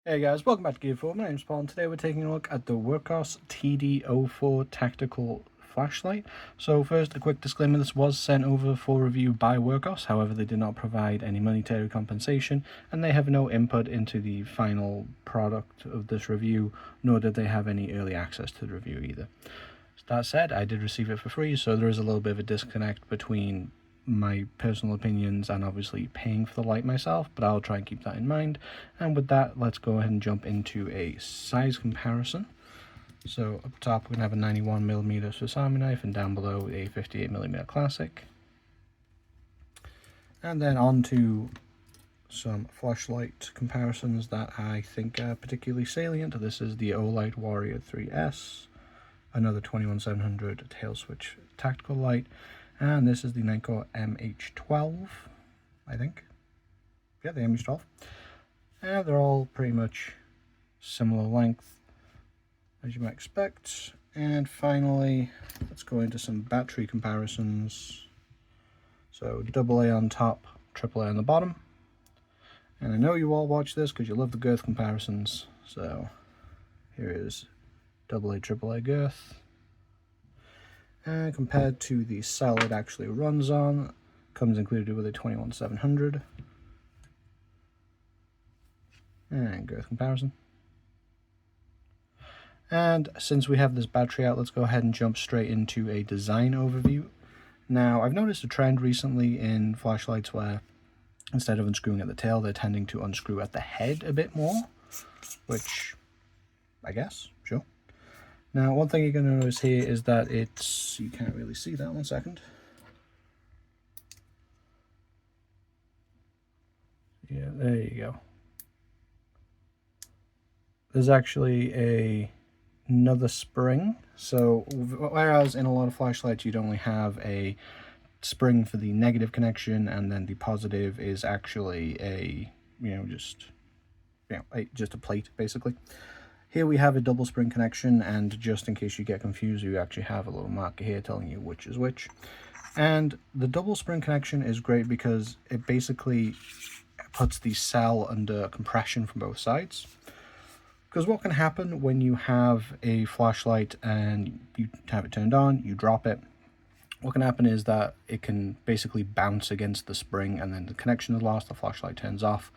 Hey guys, welcome back to Gear 4. My name's Paul, and today we're taking a look at the Wurkkos TD04 tactical flashlight. So first, a quick disclaimer: this was sent over for review by Wurkkos. However, they did not provide any monetary compensation, and they have no input into the final product of this review, nor did they have any early access to the review either. That said, I did receive it for free, so there is a little bit of a disconnect between my personal opinions and obviously paying for the light myself, but I'll try and keep that in mind. And with that, let's go ahead and jump into a size comparison. So up top we're going to have a 91mm Swiss Army knife, and down below a 58mm classic. And then on to some flashlight comparisons that I think are particularly salient. This is the Olight Warrior 3S, another 21700 tail switch tactical light, and this is the Nikkor MH12, I think. Yeah, the MH12. And they're all pretty much similar length, as you might expect. And finally, let's go into some battery comparisons. So AA on top, AAA on the bottom. And I know you all watch this because you love the girth comparisons. So here is AA, AAA girth. And compared to the cell it actually runs on, comes included with a 21700. And girth comparison. And since we have this battery out, let's go ahead and jump straight into a design overview. Now, I've noticed a trend recently in flashlights where instead of unscrewing at the tail, they're tending to unscrew at the head a bit more, which I guess, sure. Now, one thing you're going to notice here is that it's, you can't really see that, 1 second. Yeah, there you go. There's actually another spring. So whereas in a lot of flashlights you'd only have a spring for the negative connection, and then the positive is actually just a plate basically. Here we have a double spring connection, and just in case you get confused, you actually have a little marker here telling you which is which. And the double spring connection is great because it basically puts the cell under compression from both sides. Because what can happen when you have a flashlight and you have it turned on, you drop it, what can happen is that it can basically bounce against the spring, and then the connection is lost, the flashlight turns off,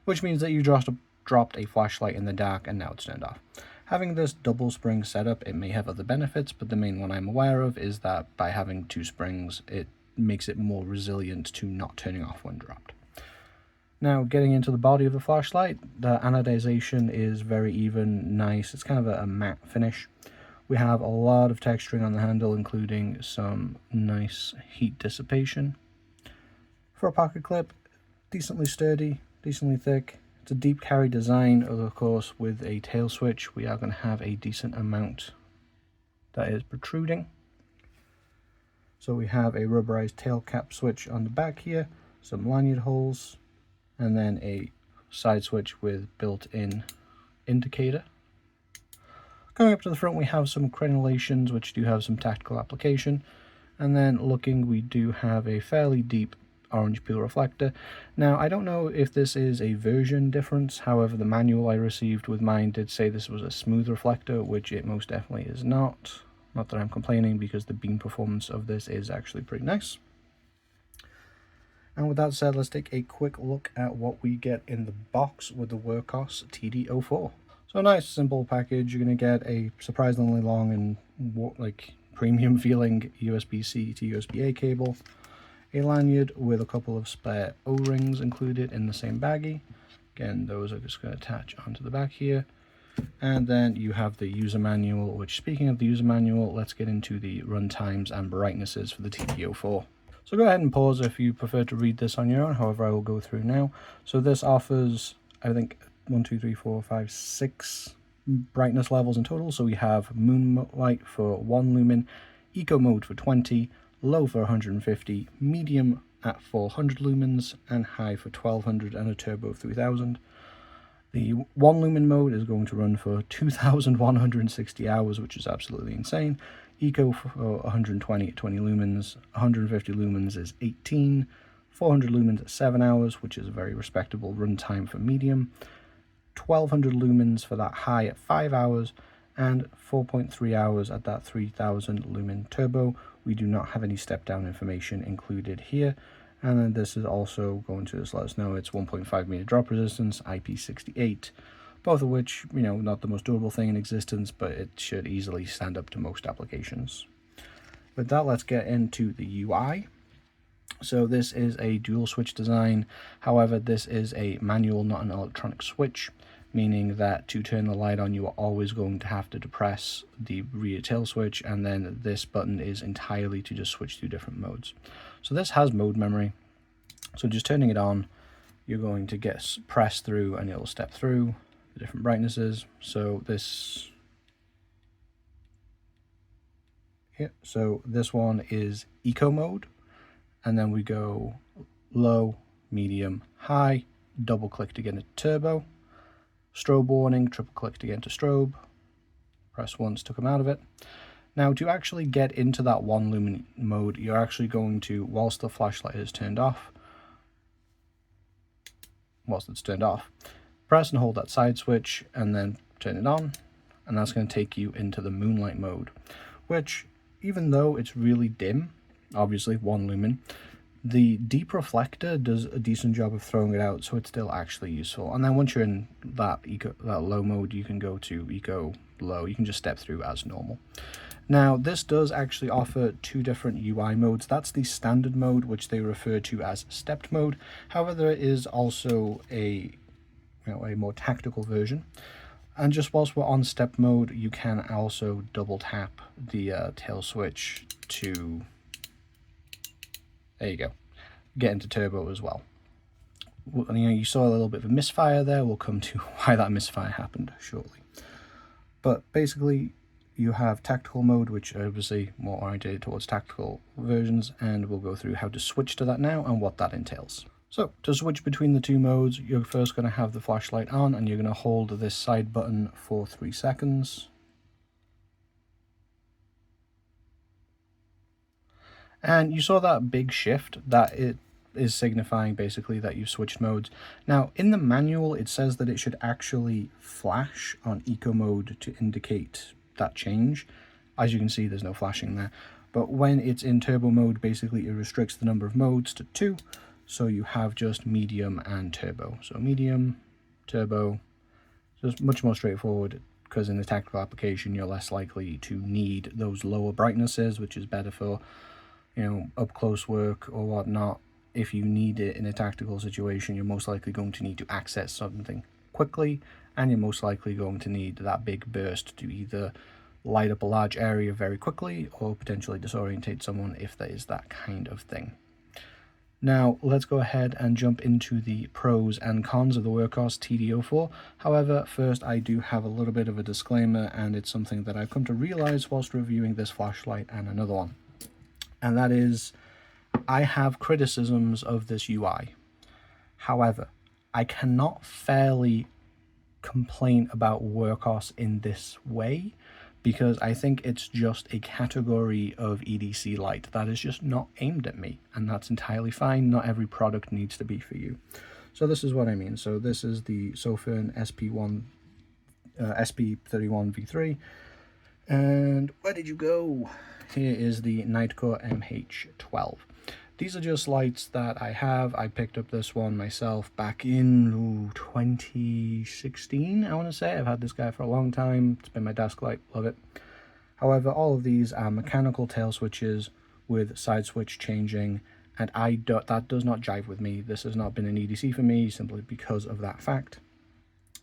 which means that you just dropped a flashlight in the dark and now it's turned off. Having this double spring setup, it may have other benefits, but the main one I'm aware of is that by having two springs, it makes it more resilient to not turning off when dropped. Now, getting into the body of the flashlight, the anodization is very even, nice. It's kind of a matte finish. We have a lot of texturing on the handle, including some nice heat dissipation. For a pocket clip, decently sturdy, decently thick. It's a deep carry design, of course, with a tail switch. We are going to have a decent amount that is protruding. So we have a rubberized tail cap switch on the back here, some lanyard holes, and then a side switch with built-in indicator. Going up to the front, we have some crenulations, which do have some tactical application. And then looking, we do have a fairly deep orange peel reflector. Now, I don't know if this is a version difference, however, the manual I received with mine did say this was a smooth reflector, which it most definitely is not. Not that I'm complaining, because the beam performance of this is actually pretty nice. And with that said, let's take a quick look at what we get in the box with the Wurkkos TD04. So a nice simple package. You're going to get a surprisingly long and premium feeling USB-C to USB-A cable, a lanyard with a couple of spare O-rings included in the same baggie. Again, those are just going to attach onto the back here. And then you have the user manual, which, speaking of the user manual, let's get into the runtimes and brightnesses for the TD04. So go ahead and pause if you prefer to read this on your own, however I will go through now. So this offers, I think, 1, 2, 3, 4, 5, 6 brightness levels in total. So we have moonlight for 1 lumen, eco mode for 20, low for 150, medium at 400 lumens, and high for 1200 and a turbo of 3000. The 1 lumen mode is going to run for 2160 hours, which is absolutely insane. Eco for 120 at 20 lumens, 150 lumens is 18, 400 lumens at 7 hours, which is a very respectable runtime for medium. 1200 lumens for that high at 5 hours, and 4.3 hours at that 3000 lumen turbo. We do not have any step down information included here. And then this is also going to just let us know it's 1.5 meter drop resistance, IP68, both of which, you know, not the most durable thing in existence, but it should easily stand up to most applications. With that, let's get into the UI. So this is a dual switch design. However, this is a manual, not an electronic switch, meaning that to turn the light on, you are always going to have to depress the rear tail switch, and then this button is entirely to just switch through different modes. So this has mode memory. So just turning it on, you're going to get pressed through and it'll step through the different brightnesses. So this, so this one is eco mode, and then we go low, medium, high, double click to get into turbo, strobe warning, triple click to get into strobe, press once to come out of it. Now to actually get into that 1 lumen mode, you're actually going to, whilst the flashlight is turned off, press and hold that side switch and then turn it on, and that's going to take you into the moonlight mode, which, even though it's really dim, obviously 1 lumen, the deep reflector does a decent job of throwing it out, so it's still actually useful. And then once you're in that low mode, you can go to eco low. You can just step through as normal. Now this does actually offer 2 different UI modes. That's the standard mode, which they refer to as stepped mode. However, there is also a more tactical version. And just whilst we're on step mode, you can also double tap the tail switch to, there you go, get into turbo as well. You saw a little bit of a misfire there. We'll come to why that misfire happened shortly. But basically, you have tactical mode, which are obviously more oriented towards tactical versions, and we'll go through how to switch to that now and what that entails. So to switch between the 2 modes, you're first going to have the flashlight on, and you're going to hold this side button for 3 seconds. And you saw that big shift, that it is signifying basically that you've switched modes. Now in the manual, it says that it should actually flash on eco mode to indicate that change. As you can see, there's no flashing there, but when it's in turbo mode, basically it restricts the number of modes to 2, so you have just medium and turbo. So medium, turbo, so it's much more straightforward, because in the tactical application you're less likely to need those lower brightnesses, which is better for, you know, up close work or whatnot. If you need it in a tactical situation, you're most likely going to need to access something quickly, and you're most likely going to need that big burst to either light up a large area very quickly or potentially disorientate someone if there is that kind of thing. Now let's go ahead and jump into the pros and cons of the Wurkkos TD04. However, first I do have a little bit of a disclaimer, and it's something that I've come to realize whilst reviewing this flashlight and another one. And that is, I have criticisms of this UI. However, I cannot fairly complain about Wurkkos in this way, because I think it's just a category of EDC light that is just not aimed at me, and that's entirely fine. Not every product needs to be for you. So this is what I mean. So this is the Sofern SP31 V3, and where did you go? Here is the Nightcore MH12. These are just lights that I have. I picked up this one myself back in 2016, I want to say. I've had this guy for a long time. It's been my desk light, love it. However, all of these are mechanical tail switches with side switch changing, and that does not jive with me. This has not been an EDC for me simply because of that fact.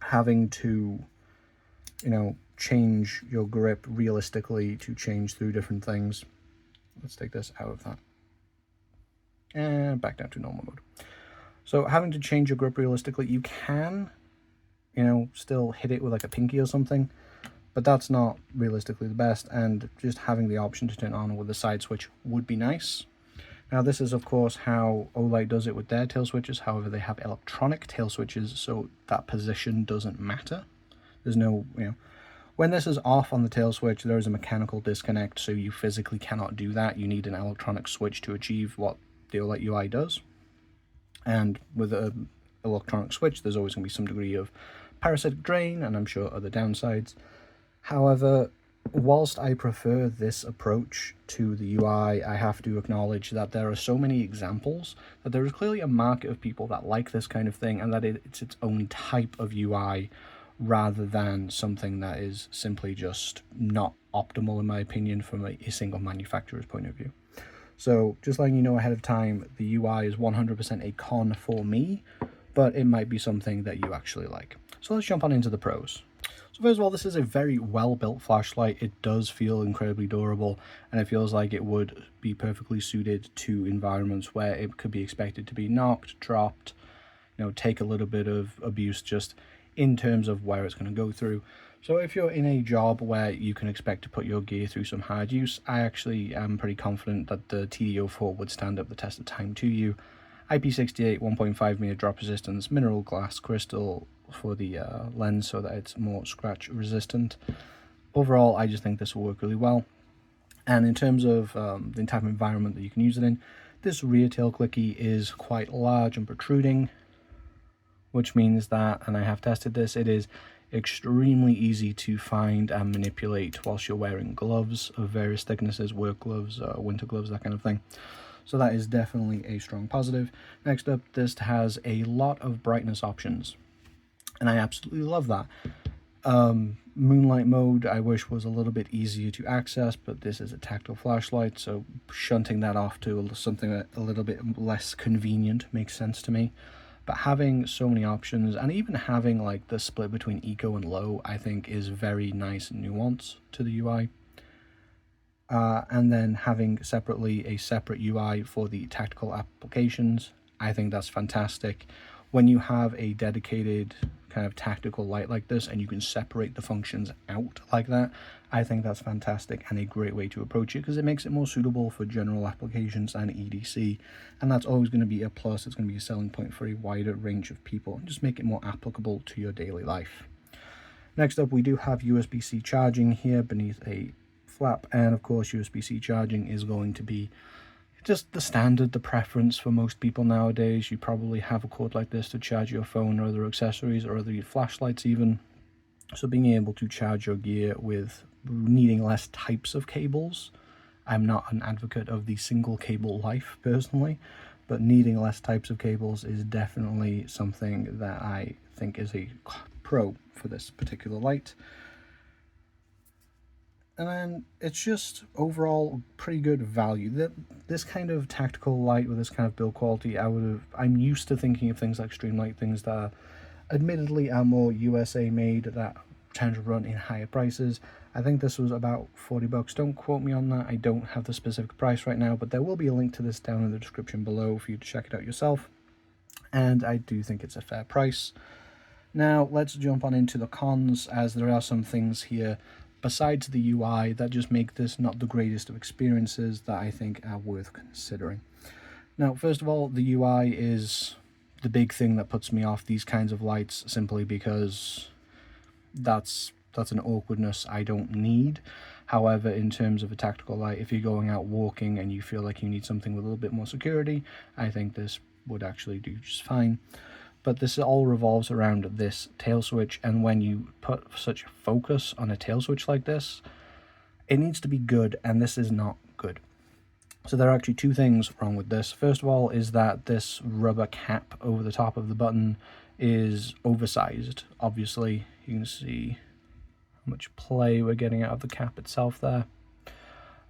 Having to, you know, change your grip realistically to change through different things. Let's take this out of that. And back down to normal mode. So having to change your grip realistically, you can, you know, still hit it with like a pinky or something, but that's not realistically the best, and just having the option to turn on with a side switch would be nice. Now this is of course how Olight does it with their tail switches. However, they have electronic tail switches, so that position doesn't matter. There's no, you know, when this is off on the tail switch, there is a mechanical disconnect, so you physically cannot do that. You need an electronic switch to achieve what the Olight UI does. And with an electronic switch, there's always going to be some degree of parasitic drain, and I'm sure other downsides. However, whilst I prefer this approach to the UI, I have to acknowledge that there are so many examples that there is clearly a market of people that like this kind of thing, and that it's its own type of UI rather than something that is simply just not optimal, in my opinion, from a single manufacturer's point of view. So just letting you know ahead of time, the UI is 100% a con for me, but it might be something that you actually like. So let's jump on into the pros. So first of all, this is a very well-built flashlight. It does feel incredibly durable, and it feels like it would be perfectly suited to environments where it could be expected to be knocked, dropped, take a little bit of abuse just in terms of where it's going to go through. So if you're in a job where you can expect to put your gear through some hard use, I actually am pretty confident that the TD04 would stand up the test of time to you. IP68, 1.5 meter drop resistance, mineral glass crystal for the lens so that it's more scratch resistant. Overall, I just think this will work really well. And in terms of the type of environment that you can use it in, this rear tail clicky is quite large and protruding, which means that, and I have tested this, it is extremely easy to find and manipulate whilst you're wearing gloves of various thicknesses, work gloves, winter gloves, that kind of thing. So that is definitely a strong positive. Next up, this has a lot of brightness options, and I absolutely love that. Moonlight mode I wish was a little bit easier to access, but this is a tactile flashlight, so shunting that off to something a little bit less convenient makes sense to me. But having so many options, and even having like the split between eco and low, I think is very nice nuance to the UI. And then having separately a separate UI for the tactical applications, I think that's fantastic. When you have a dedicated kind of tactical light like this and you can separate the functions out like that, I think that's fantastic and a great way to approach it, because it makes it more suitable for general applications and EDC, and that's always going to be a plus. It's going to be a selling point for a wider range of people and just make it more applicable to your daily life. Next up, we do have USB-C charging here beneath a flap, and of course USB-C charging is going to be just the standard, the preference for most people nowadays. You probably have a cord like this to charge your phone or other accessories or other flashlights even. So being able to charge your gear with needing less types of cables, I'm not an advocate of the single cable life personally, but needing less types of cables is definitely something that I think is a pro for this particular light. And then it's just overall pretty good value. This kind of tactical light with this kind of build quality, I'm used to thinking of things like Streamlight, things that are admittedly are more USA made, that tend to run in higher prices. I think this was about $40. Don't quote me on that. I don't have the specific price right now, but there will be a link to this down in the description below for you to check it out yourself. And I do think it's a fair price. Now let's jump on into the cons, as there are some things here besides the UI that just make this not the greatest of experiences that I think are worth considering. Now, first of all, the UI is the big thing that puts me off these kinds of lights, simply because that's an awkwardness I don't need. However, in terms of a tactical light, if you're going out walking and you feel like you need something with a little bit more security, I think this would actually do just fine. But this all revolves around this tail switch, and when you put such focus on a tail switch like this, it needs to be good, and this is not good. So there are actually two things wrong with this. First of all is that this rubber cap over the top of the button is oversized. Obviously, you can see how much play we're getting out of the cap itself there.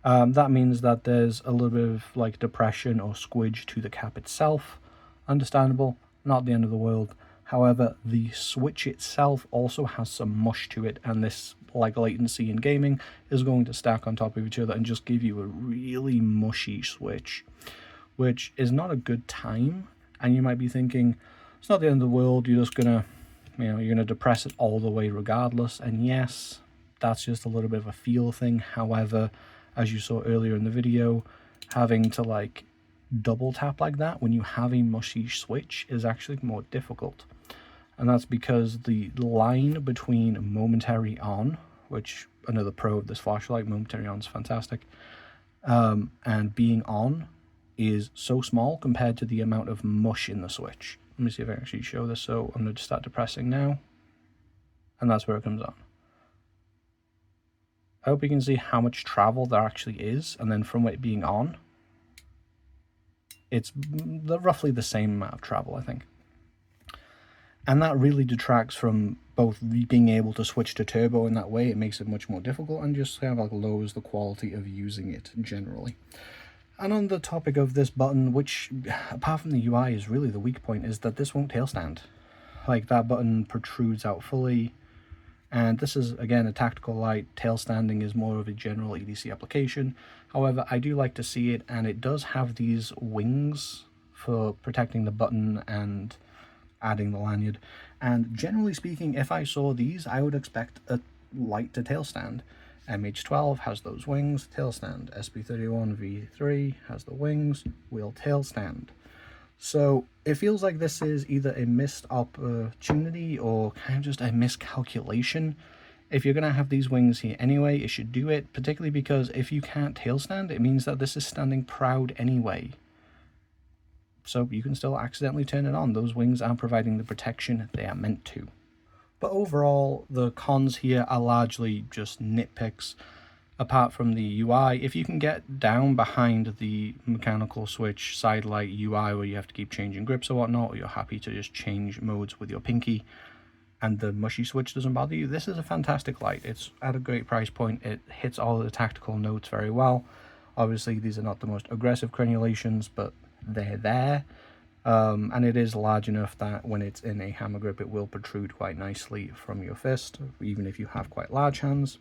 That means that there's a little bit of like depression or squidge to the cap itself. Understandable. Not the end of the world. However, the switch itself also has some mush to it, and this, like latency in gaming, is going to stack on top of each other and just give you a really mushy switch, which is not a good time. And you might be thinking, it's not the end of the world, you're just gonna, you're gonna depress it all the way regardless. And yes, that's just a little bit of a feel thing. However, as you saw earlier in the video, having to like double tap like that when you have a mushy switch is actually more difficult, and that's because the line between momentary on, which another pro of this flashlight, momentary on is fantastic, and being on is so small compared to the amount of mush in the switch. Let me see if I can actually show this. So I'm going to start depressing now. and that's where it comes on. I hope you can see how much travel there actually is, and then from it being on, it's roughly the same amount of travel, I think. And that really detracts from both being able to switch to turbo in that way. It makes it much more difficult and just kind of like lowers the quality of using it generally. And on the topic of this button, which apart from the UI is really the weak point, is that this won't tail stand. Like, that button protrudes out fully, and this is again a tactical light. Tail standing is more of a general EDC application. However, I do like to see it, and it does have these wings for protecting the button and adding the lanyard. And generally speaking, if I saw these, I would expect a light to tail stand. MH12 has those wings, tail stand. SP31V3 has the wings, wheel tail stand. So it feels like this is either a missed opportunity or kind of just a miscalculation. If you're going to have these wings here anyway, it should do it, particularly because if you can't tail stand, it means that this is standing proud anyway. So you can still accidentally turn it on. Those wings aren't providing the protection they are meant to. But overall, the cons here are largely just nitpicks. Apart from the UI, if you can get down behind the mechanical switch side light UI where you have to keep changing grips or whatnot, or you're happy to just change modes with your pinky and the mushy switch doesn't bother you, this is a fantastic light. It's at a great price point. It hits all of the tactical notes very well. Obviously, these are not the most aggressive crenulations, but they're there. And it is large enough that when it's in a hammer grip, it will protrude quite nicely from your fist, even if you have quite large hands.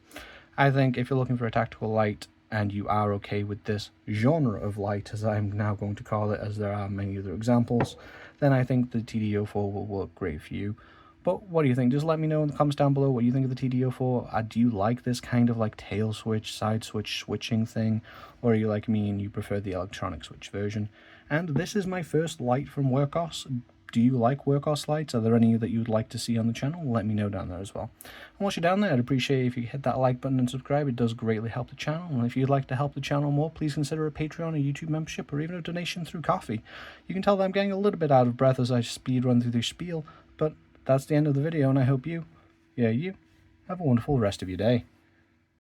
I think if you're looking for a tactical light and you are okay with this genre of light, as I'm now going to call it, as there are many other examples, then I think the TD04 will work great for you. But what do you think? Just let me know in the comments down below what you think of the TD04. Do you like this kind of like tail switch, side switch switching thing? Or are you like me and you prefer the electronic switch version? And this is my first light from Wurkkos. Do you like Wurkkos lights? Are there any that you'd like to see on the channel? Let me know down there as well. And once you're down there, I'd appreciate if you hit that like button and subscribe. It does greatly help the channel. And if you'd like to help the channel more, please consider a Patreon, a YouTube membership, or even a donation through Coffee. You can tell that I'm getting a little bit out of breath as I speed run through this spiel, but that's the end of the video, and I hope you have a wonderful rest of your day.